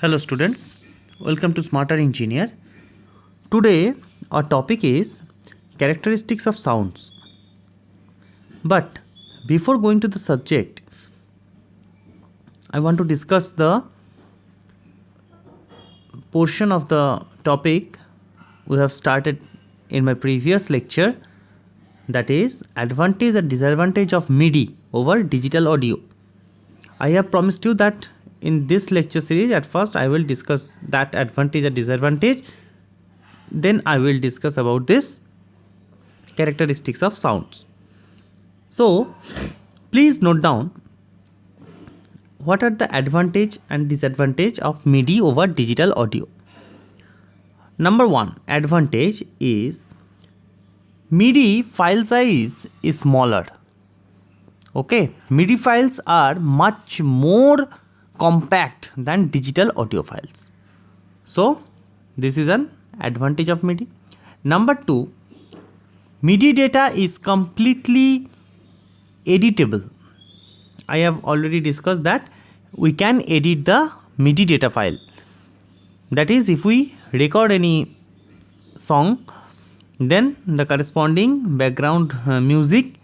Hello students, welcome to Smarter Engineer. Today our topic is characteristics of sounds. But before going to the subject, I want to discuss the portion of the topic we have started in my previous lecture, that is advantage and disadvantage of MIDI over digital audio. I have promised you that in this lecture series at first I will discuss that advantage and disadvantage, then I will discuss about this characteristics of sounds. So please note down what are the advantage and disadvantage of MIDI over digital audio. Number one advantage is MIDI file size is smaller. Okay, MIDI files are much more compact than digital audio files. So this is an advantage of MIDI. Number two, MIDI data is completely editable. I have already discussed that we can edit the MIDI data file. That is, if we record any song, then the corresponding background music,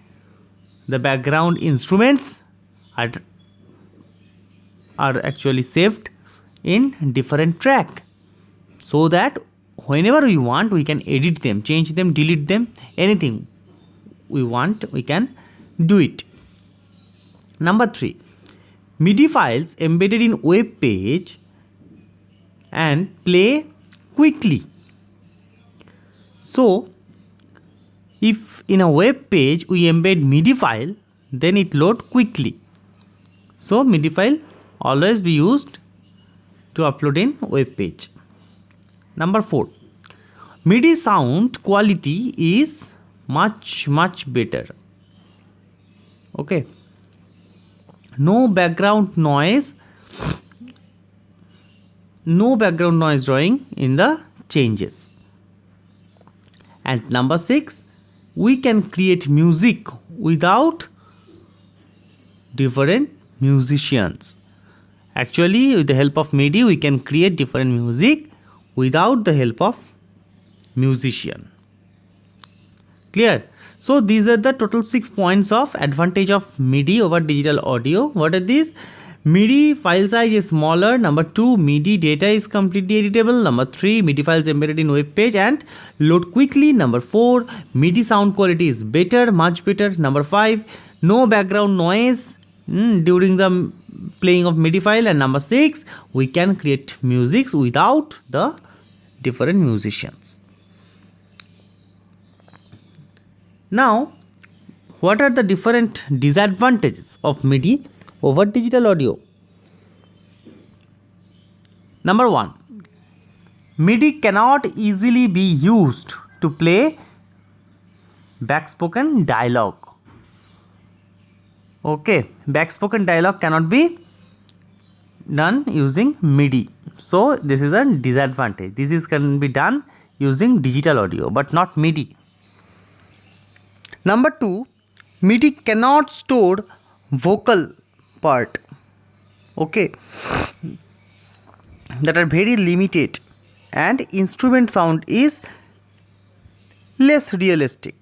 the background instruments are actually saved in different track, so that whenever we want we can edit them, change them, delete them, anything we want we can do it. Number 3, MIDI files embedded in web page and play quickly. So if in a web page we embed MIDI file, then it load quickly. So MIDI file always be used to upload in web page. Number 4, MIDI sound quality is much better. Okay, no background noise drawing in the changes. And number 6, we can create music without different musicians. Actually, with the help of MIDI we can create different music without the help of musician. Clear? So these are the total 6 points of advantage of MIDI over digital audio. What are these? MIDI file size is smaller. Number 2, MIDI data is completely editable. Number 3, MIDI files embedded in web page and load quickly. Number 4, MIDI sound quality is better, much better. Number 5, no background noise during the playing of MIDI file. And number 6, we can create music without the different musicians. Now, what are the different disadvantages of MIDI over digital audio? Number 1, MIDI cannot easily be used to play backspoken dialogue. Okay, backspoken dialogue cannot be done using MIDI. So this is a disadvantage. This can be done using digital audio but not MIDI. Number 2, MIDI cannot store vocal part, okay, that are very limited, and instrument sound is less realistic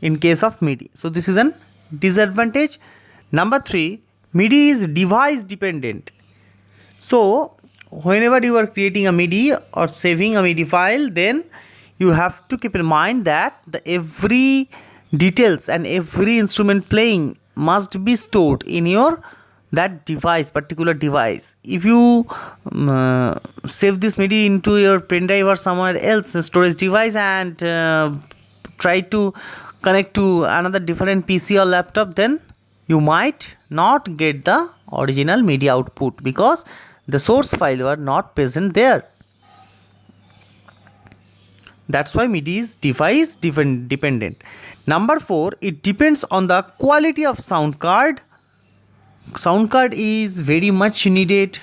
in case of MIDI. So this is an disadvantage. Number 3, MIDI is device dependent. So whenever you are creating a MIDI or saving a MIDI file, then you have to keep in mind that every details and every instrument playing must be stored in your that device, particular device. If you save this MIDI into your pen drive or somewhere else storage device and try to connect to another different PC or laptop, then you might not get the original MIDI output because the source file were not present there. That's why MIDI is device dependent. Number 4, it depends on the quality of sound card. Sound card is very much needed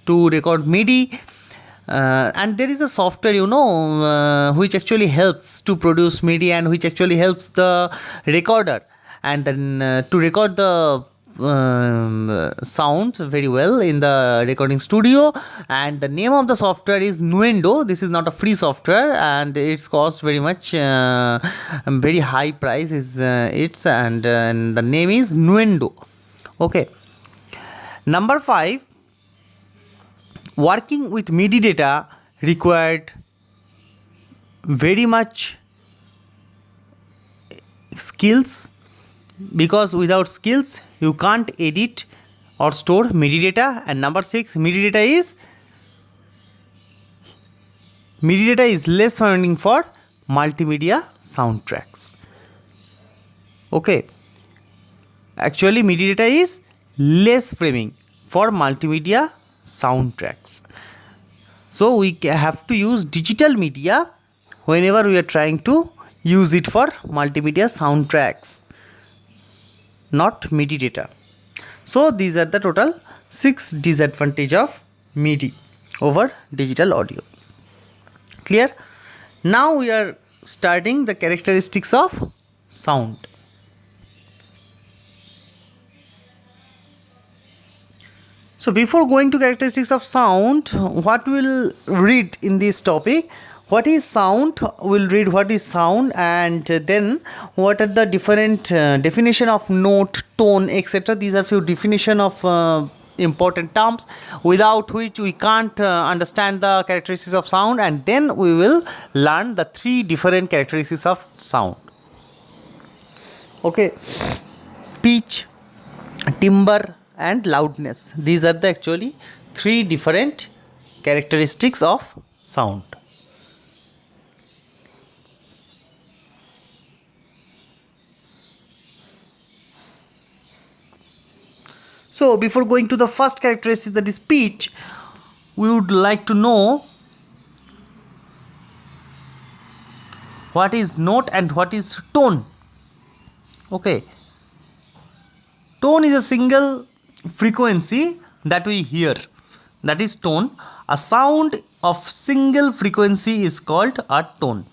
to record MIDI, and there is a software which actually helps to produce MIDI and which actually helps the recorder and then to record the sounds very well in the recording studio, and the name of the software is Nuendo. This is not a free software, and it's cost very much very high price is and the name is Nuendo. Okay. Number 5, working with MIDI data required very much skills, because without skills you can't edit or store MIDI data. And number 6, MIDI data is less framing for multimedia soundtracks. Okay, actually MIDI data is less framing for multimedia soundtracks, so we have to use digital media whenever we are trying to use it for multimedia soundtracks, not MIDI data. So these are the total 6 disadvantages of MIDI over digital audio. Clear? Now we are starting the characteristics of sound. So before going to characteristics of sound, what we'll read in this topic, what is sound, we'll read what is sound, and then what are the different definition of note, tone, etc. These are few definition of important terms without which we can't understand the characteristics of sound, and then we will learn the 3 different characteristics of sound. Okay, pitch, timbre and loudness. These are the actually 3 different characteristics of sound. So before going to the first characteristic, that is pitch, we would like to know what is note and what is tone. Okay, tone is a single frequency that we hear, that is tone. A sound of single frequency is called a tone.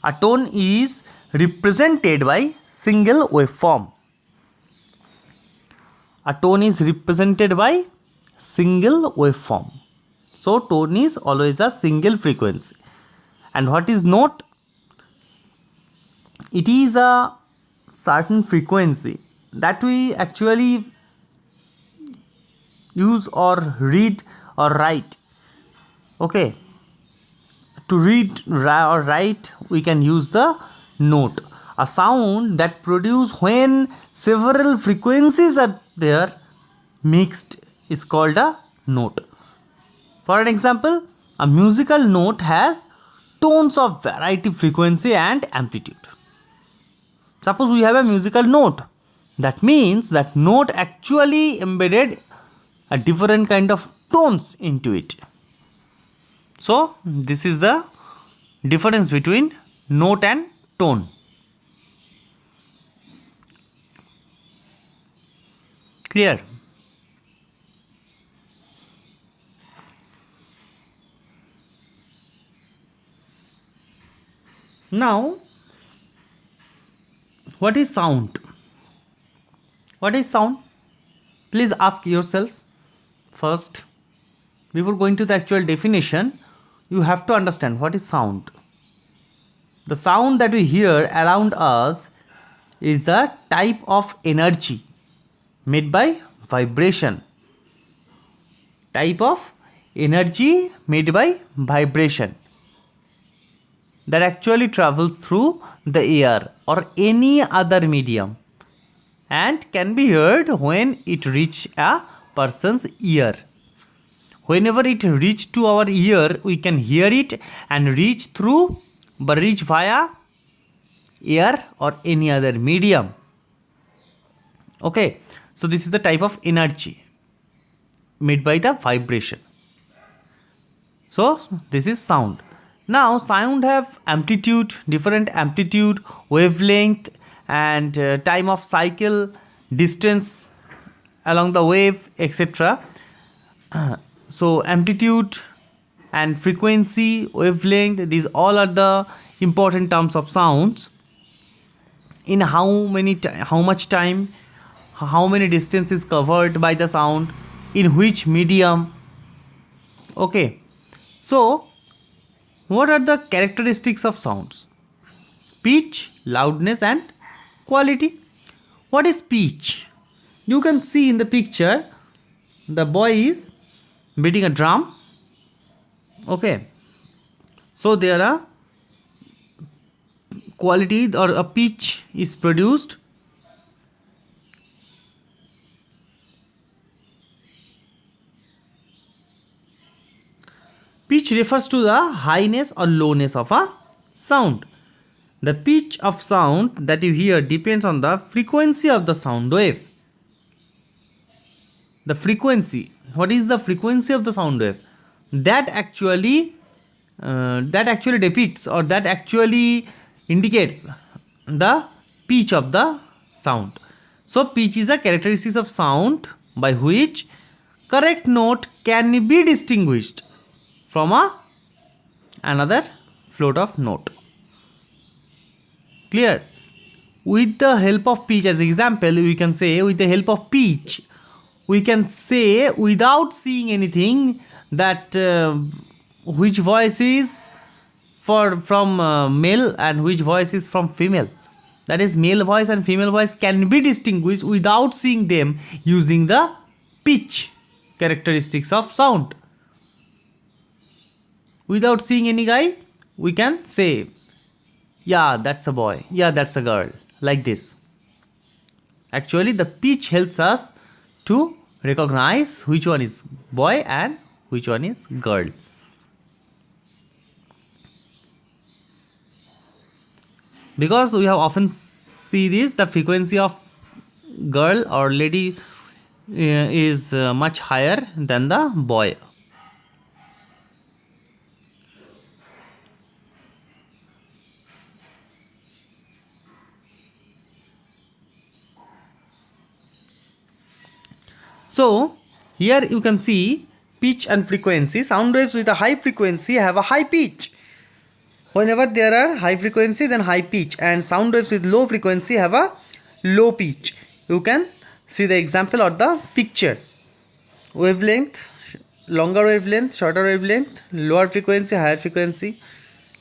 A tone is represented by single waveform. A tone is represented by single waveform. So tone is always a single frequency. And what is note? It is a certain frequency that we actually use or read or write. Okay, to read or write we can use the note. A sound that produces when several frequencies are there mixed is called a note. For an example, a musical note has tones of variety, frequency and amplitude. Suppose we have a musical note, that means that note actually embedded a different kind of tones into it. So this is the difference between note and tone. Clear? Now, what is sound? What is sound? Please ask yourself first. Before going to the actual definition, you have to understand what is sound. The sound that we hear around us is the type of energy made by vibration. Type of energy made by vibration that actually travels through the air or any other medium and can be heard when it reaches a person's ear. Whenever it reaches to our ear, we can hear it and reach via air or any other medium. Okay, so this is the type of energy made by the vibration. So this is sound. Now sound have amplitude, different amplitude, wavelength and time of cycle, distance along the wave, etc. So amplitude and frequency, wavelength, these all are the important terms of sounds. In how much time, how many distance is covered by the sound, in which medium. Okay, so what are the characteristics of sounds? Pitch, loudness and quality. What is pitch? You can see in the picture the boy is beating a drum. Okay, so there are quality or a pitch is produced. Pitch refers to the highness or lowness of a sound. The pitch of sound that you hear depends on the frequency of the sound wave. The frequency. What is the frequency of the sound wave? That actually depicts, or that actually indicates the pitch of the sound. So pitch is a characteristic of sound by which correct note can be distinguished from another float of note. Clear? With the help of pitch, as example, we can say with the help of pitch, we can say without seeing anything that which voice is from male and which voice is from female. That is, male voice and female voice can be distinguished without seeing them using the pitch characteristics of sound. Without seeing any guy, we can say, yeah, that's a boy, yeah, that's a girl, like this. Actually, the pitch helps us to recognize which one is boy and which one is girl. Because we have often see this, the frequency of girl or lady is much higher than the boy. So here you can see pitch and frequency. Sound waves with a high frequency have a high pitch. Whenever there are high frequency, then high pitch, and sound waves with low frequency have a low pitch. You can see the example or the picture. Wavelength, longer wavelength, shorter wavelength, lower frequency, higher frequency,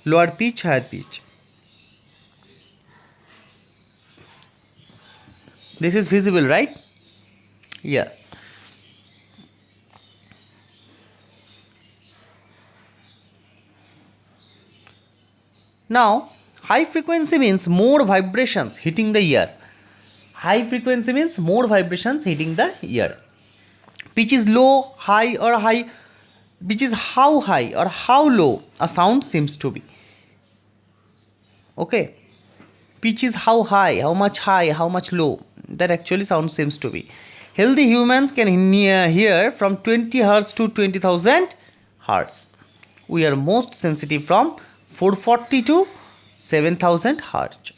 lower pitch, higher pitch. This is visible, right? Yes. Now, high frequency means more vibrations hitting the ear. High frequency means more vibrations hitting the ear. Pitch is low, high or high. Pitch is how high or how low a sound seems to be. Okay. Pitch is how high, how much low that actually sound seems to be. Healthy humans can hear from 20 Hz to 20,000 Hz. We are most sensitive from 440 to 7,000 Hz.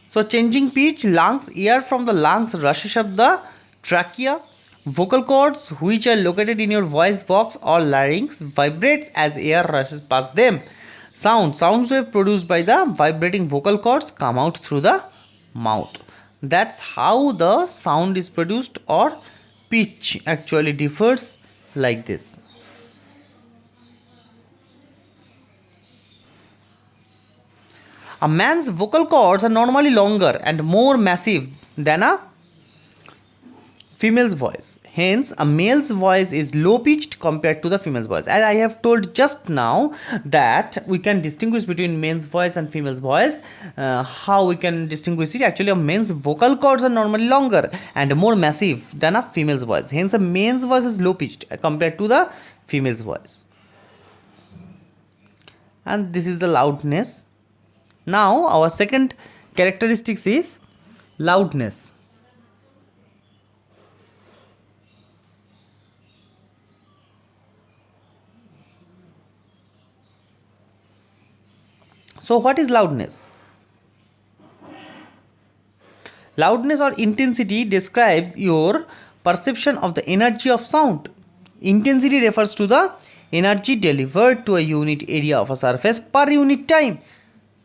So changing pitch, lungs, air from the lungs rushes up the trachea. Vocal cords, which are located in your voice box or larynx, vibrates as air rushes past them. Sound wave produced by the vibrating vocal cords come out through the mouth. That's how the sound is produced, or pitch actually differs like this. A man's vocal cords are normally longer and more massive than a female's voice. Hence, a male's voice is low pitched compared to the female's voice. As I have told just now that we can distinguish between men's voice and female's voice. How we can distinguish it? Actually, a man's vocal cords are normally longer and more massive than a female's voice. Hence, a man's voice is low pitched compared to the female's voice. And this is the loudness. Now, our second characteristics is loudness. So what is loudness? Loudness or intensity describes your perception of the energy of sound. Intensity refers to the energy delivered to a unit area of a surface per unit time.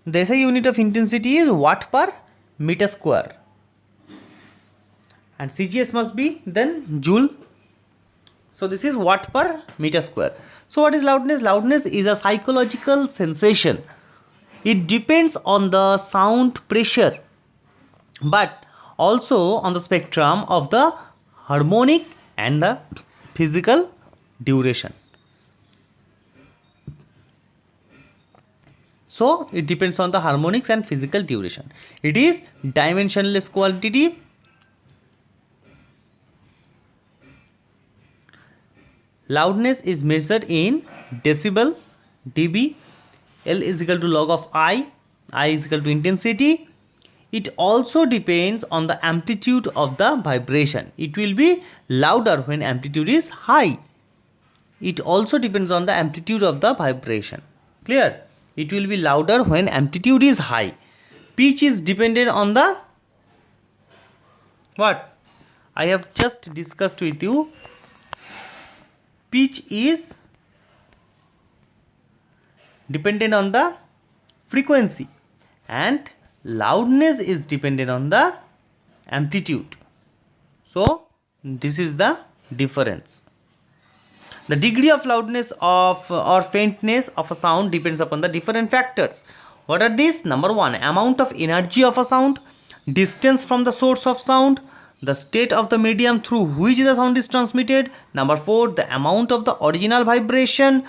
The SI unit of intensity is watt per meter square. And CGS must be then joule. So this is watt per meter square. So what is loudness? Loudness is a psychological sensation. It depends on the sound pressure, but also on the spectrum of the harmonic and the physical duration. So it depends on the harmonics and physical duration. It is dimensionless quantity. Loudness is measured in decibel, dB. L is equal to log of I is equal to intensity. It also depends on the amplitude of the vibration. It will be louder when amplitude is high. It also depends on the amplitude of the vibration. Clear? It will be louder when amplitude is high. Pitch is dependent on the what? I have just discussed with you. Pitch is dependent on the frequency and loudness is dependent on the amplitude. So this is the difference. The degree of loudness of or faintness of a sound depends upon the different factors. What are these? Number 1, amount of energy of a sound, distance from the source of sound, the state of the medium through which the sound is transmitted. Number 4, the amount of the original vibration.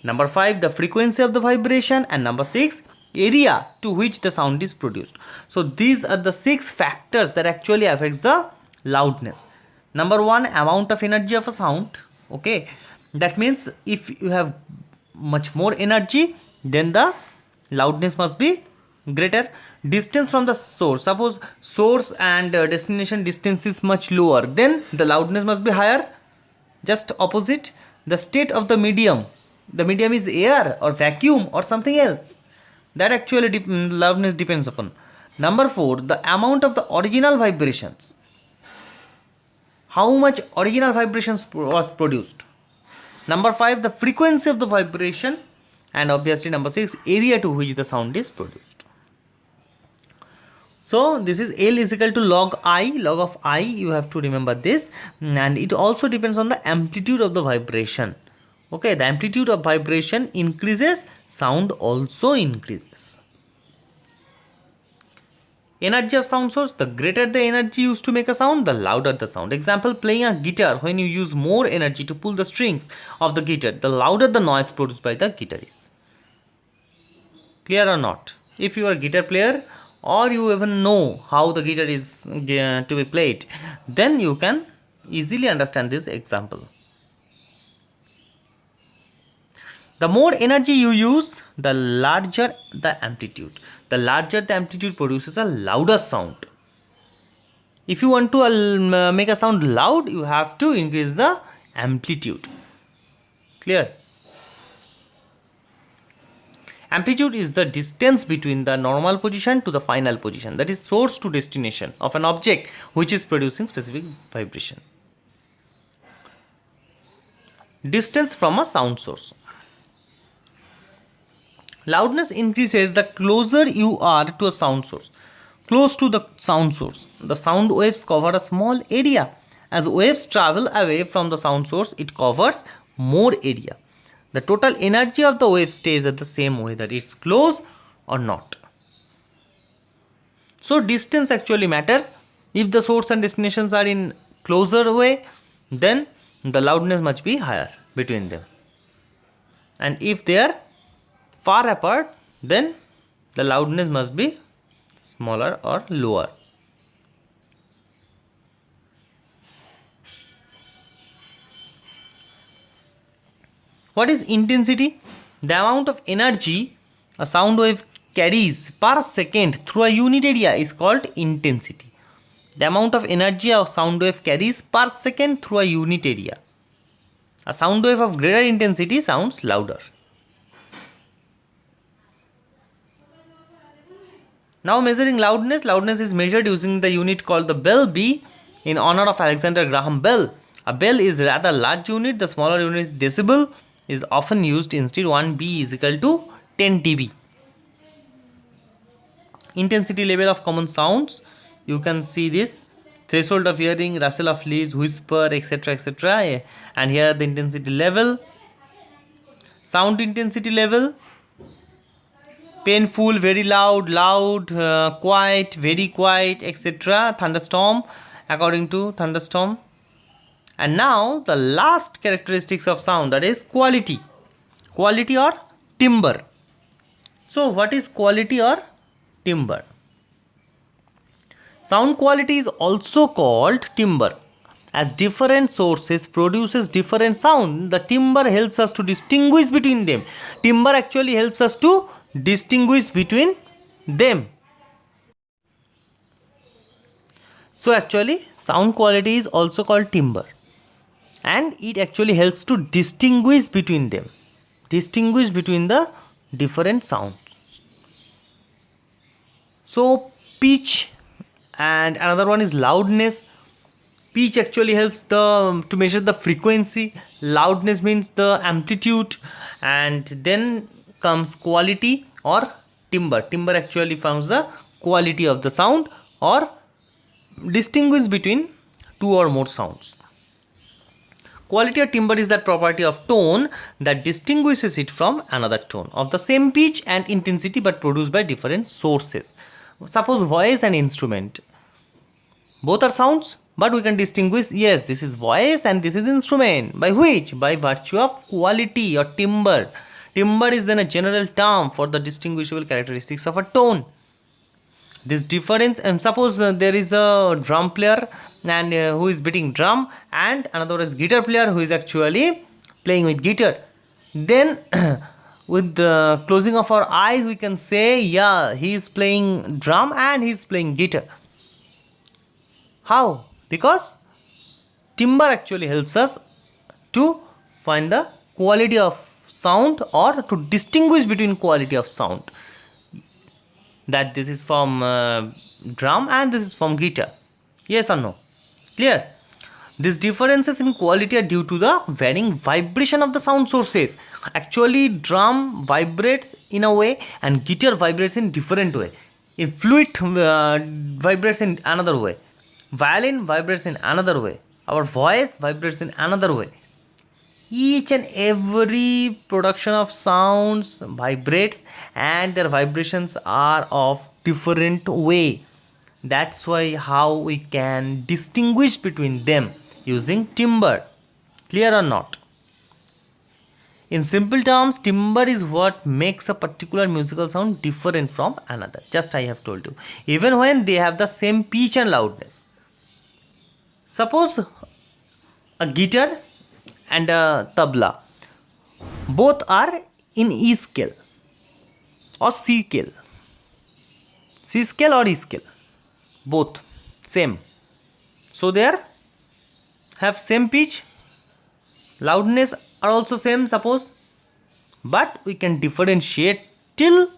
Number 5, the frequency of the vibration. And number 6, area to which the sound is produced. So these are the 6 factors that actually affects the loudness. Number 1, amount of energy of a sound. Okay, that means if you have much more energy, then the loudness must be greater. Distance from the source, suppose source and destination distance is much lower, then the loudness must be higher. Just opposite. The state of the medium is air or vacuum or something else, that actually loudness depends upon. Number 4, the amount of the original vibrations, how much original vibrations was produced. Number 5, the frequency of the vibration. And obviously number 6, area to which the sound is produced. So this is L is equal to log of I, you have to remember this. And it also depends on the amplitude of the vibration. Okay, the amplitude of vibration increases, sound also increases. Energy of sound source, the greater the energy used to make a sound, the louder the sound. Example, playing a guitar, when you use more energy to pull the strings of the guitar, the louder the noise produced by the guitarist. Clear or not? If you are a guitar player or you even know how the guitar is to be played, then you can easily understand this example. The more energy you use, the larger the amplitude. The larger the amplitude produces a louder sound. If you want to make a sound loud, you have to increase the amplitude. Clear? Amplitude is the distance between the normal position to the final position, that is source to destination of an object which is producing specific vibration. Distance from a sound source. Loudness increases the closer you are to a sound source. Close to the sound source, the sound waves cover a small area. As waves travel away from the sound source, it covers more area. The total energy of the wave stays at the same, whether it's close or not. So distance actually matters. If the source and destinations are in closer way, then the loudness must be higher between them. And if they are far apart, then the loudness must be smaller or lower. What is intensity? The amount of energy a sound wave carries per second through a unit area is called intensity. The amount of energy a sound wave carries per second through a unit area. A sound wave of greater intensity sounds louder. Now measuring loudness. Loudness is measured using the unit called the Bell B in honor of Alexander Graham Bell. A bell is rather large unit. The smaller unit is decibel is often used instead. 1 B is equal to 10 dB. Intensity level of common sounds. You can see this threshold of hearing, rustle of leaves, whisper, etc., etc. And here the intensity level. Sound intensity level. Painful, very loud, quiet, very quiet, etc. Thunderstorm, according to thunderstorm. And now the last characteristics of sound, that is quality. Quality or timbre. So what is quality or timbre? Sound quality is also called timbre. As different sources produces different sound, the timbre helps us to distinguish between them. Timbre actually helps us to distinguish between them. So actually sound quality is also called timbre, and it actually helps to distinguish between them, distinguish between the different sounds. So pitch, and another one is loudness. Pitch actually helps to measure the frequency. Loudness means the amplitude. And then comes quality or timbre. Timbre actually founds the quality of the sound or distinguish between two or more sounds. Quality or timbre is that property of tone that distinguishes it from another tone of the same pitch and intensity but produced by different sources. Suppose voice and instrument. Both are sounds, but we can distinguish, yes, this is voice and this is instrument. By which? By virtue of quality or timbre. Timbre is then a general term for the distinguishable characteristics of a tone. This difference, and suppose there is a drum player and who is beating drum, and another is guitar player who is actually playing with guitar. Then with the closing of our eyes we can say, yeah, he is playing drum and he is playing guitar. How? Because timbre actually helps us to find the quality of sound or to distinguish between quality of sound, that this is from drum and this is from guitar. Yes or no? Clear? These differences in quality are due to the varying vibration of the sound sources. Actually drum vibrates in a way and guitar vibrates in different way. A flute vibrates in another way. Violin vibrates in another way. Our voice vibrates in another way. Each and every production of sounds vibrates and their vibrations are of different way. That's why how we can distinguish between them using timbre. Clear or not? In simple terms, timbre is what makes a particular musical sound different from another. Just I have told you. Even when they have the same pitch and loudness. Suppose a guitar and a tabla, both are in E scale or C scale. C scale or E scale, both same. So they have same pitch, loudness are also same suppose, but we can differentiate till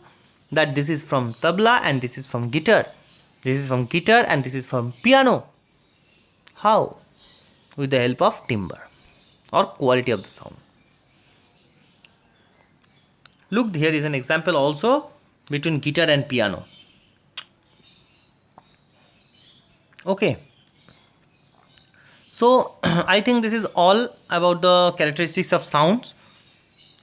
that this is from tabla and this is from guitar. This is from guitar and this is from piano. How? With the help of timbre or quality of the sound. Look, here is an example also between guitar and piano. Okay. So I think this is all about the characteristics of sounds,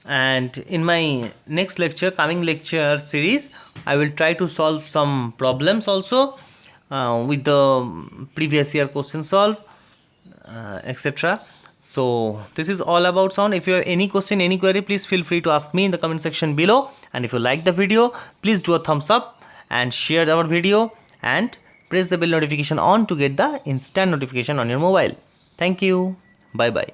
and in my next lecture, coming lecture series, I will try to solve some problems also with the previous year question solve, etc. So this is all about sound. If you have any question, any query, please feel free to ask me in the comment section below. And if you like the video, please do a thumbs up and share our video and press the bell notification on to get the instant notification on your mobile. Thank you. Bye bye.